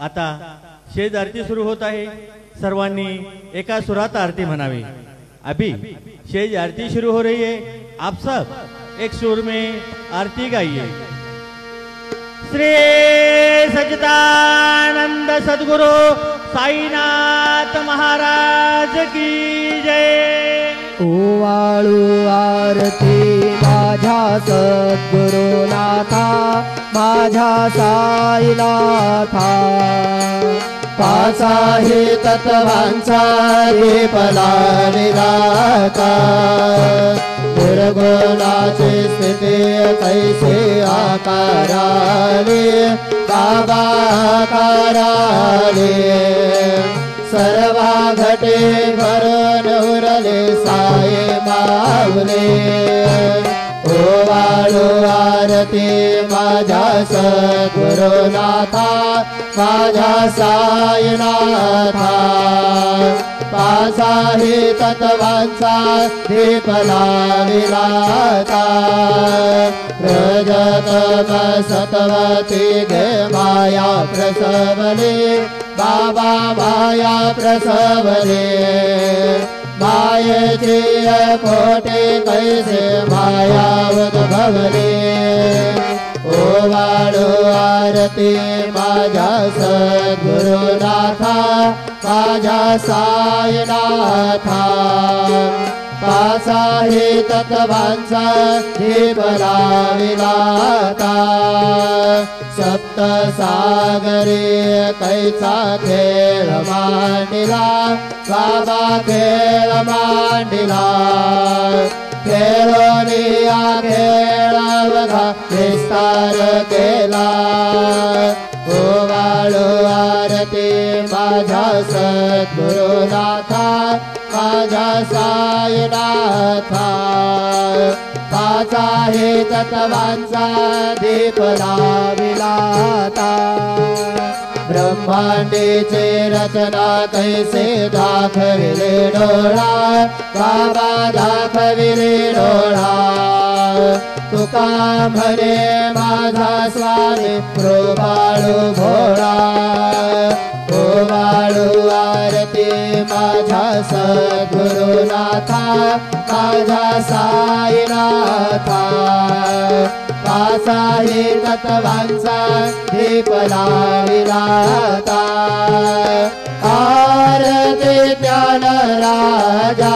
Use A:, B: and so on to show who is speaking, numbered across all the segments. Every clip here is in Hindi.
A: आता शेज आरती सुरू होत आहे। सर्वांनी एका सुरात आरती म्हणावी। अभी शेज आरती शुरू हो रही है, आप सब एक सुर में आरती गाइए। श्री सच्चिदानंद सद्गुरु साईनाथ महाराज की जय।
B: ओवाळू आरती माझ्या सद्गुरुनाथा, माझ्या साईनाथा। पाचाही तत्वांचा दीपला विराता, निर्गुणाची स्थिती कैसे आकाराने बाबा आकाराने। सर्वा घटे भरून उरले साई माऊले। ओवाळू आरती माझ्या सद्गुरुनाथा, माझ्या साईनाथा। पाचाही तत्वांचा दीप लाविलाता, रजतम सत्वती गे माया प्रसवले बाबा माया प्रसवले। मायेची पोटे कैसे माया उद्भवले। ओवाळू आरती माझ्या सद्गुरुनाथा, माझ्या साईनाथा। पाचाही तत्वांचा दीप लाविलाता, सप्त सागरे कैचा खेळ मांडिला बाबा खेळ मांडिला। खेळोनिया खेळावघा विस्तार केला। ओवाळू आरती माझ्या सद्गुरुनाथा, माझ्या साईनाथा। पाचाही तत्वांचा दीप लाविलाता, ब्रह्मांडीचे रचना कैसे दाखविले डोळा बाबा दाखविले डोळा। तुका म्हणे माझा स्वामी कृपाळू भोळा। ओवाळू आरती माझ्या सद्गुरुनाथा, माझ्या साईनाथा। पाचाही तत्वांचा दीप लाविलाता, आरती ज्ञान राजा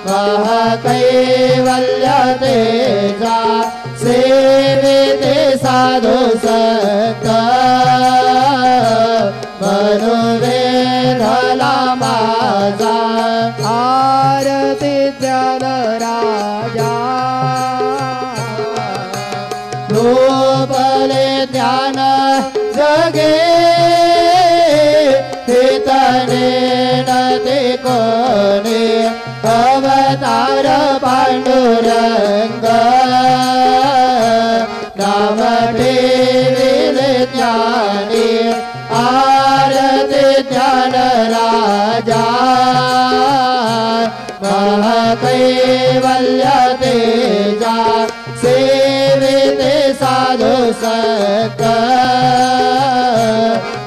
B: महाकैवल्य तेजा। सेविते साधु संत मनोवेधला माझा। आरती ज्ञान राजा रूपले ज्ञान जगे। हितने नते कोणे अवतार पांडुरंग। नाम ठेविले ज्ञानी आरती ज्ञान राजा महाकैवल्य तेजा। सेविते साधु संत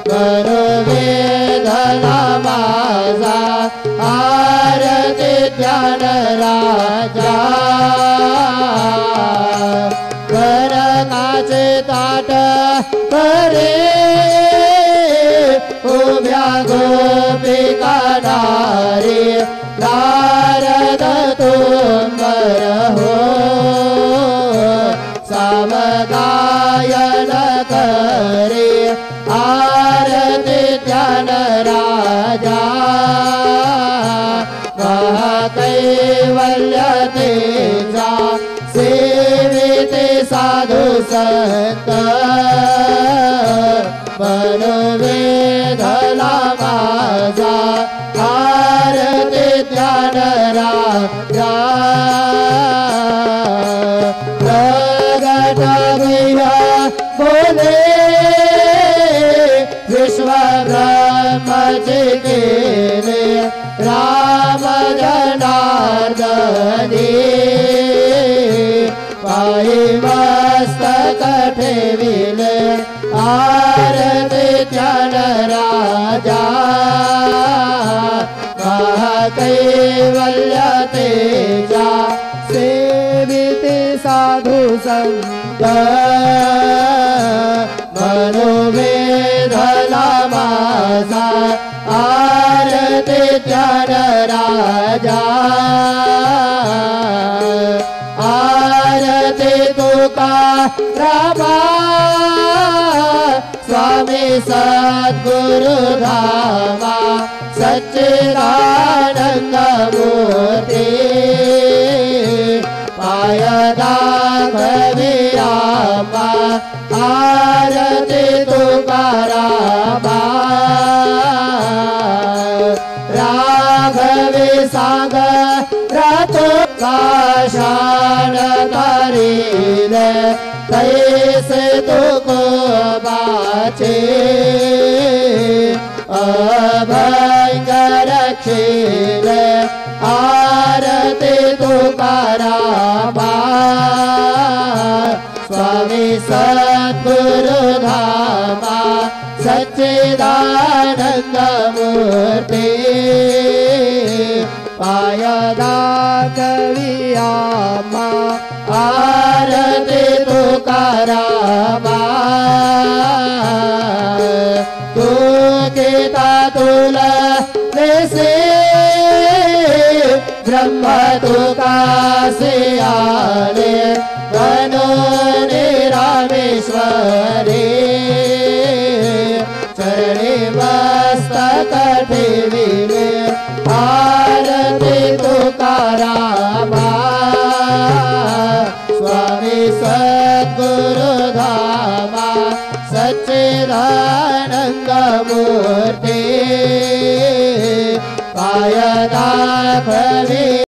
B: मनोवेधला माझा। आरती ज्ञान राजा करकाचे ताट करे उभ्या गोपिका नारी। नारद तुंबर हो सामगायन करे। आरती ज्ञान राजा महाकैवल्य तेजा। सेविते साधु संत मनोवेधला माझा। आरती ज्ञान राजा प्रगट भैया बोले विश्व ब्रह्मचे केले। राम जनार्दनी पायी मस्तक ठेविले। आर मनोवेधला माझा आरती ज्ञान राजा आरती तुकारामा स्वामी सद्गुरु धामा सच्चिदानंद मूर्ती पाय दाखविरामा आरती तुकारामा राघवे सागर तुकाशान तारील तैसे तुको बाचे अभयंकर क्षीर आरती तुकारामा स्वामी सद्गुरु धामा सच्चिदानंद मूर्ति पाय दाखविरामा आरती तुकारामा तू गीता तुला देसे ब्रह्म तुकासे आले मनोने रामेश्वरे चरणे मस्तक ठेविले आरती तुकारामा स्वामी सद्गुरु धामा सच्चिदानंद मूर्ति पाय दाखवी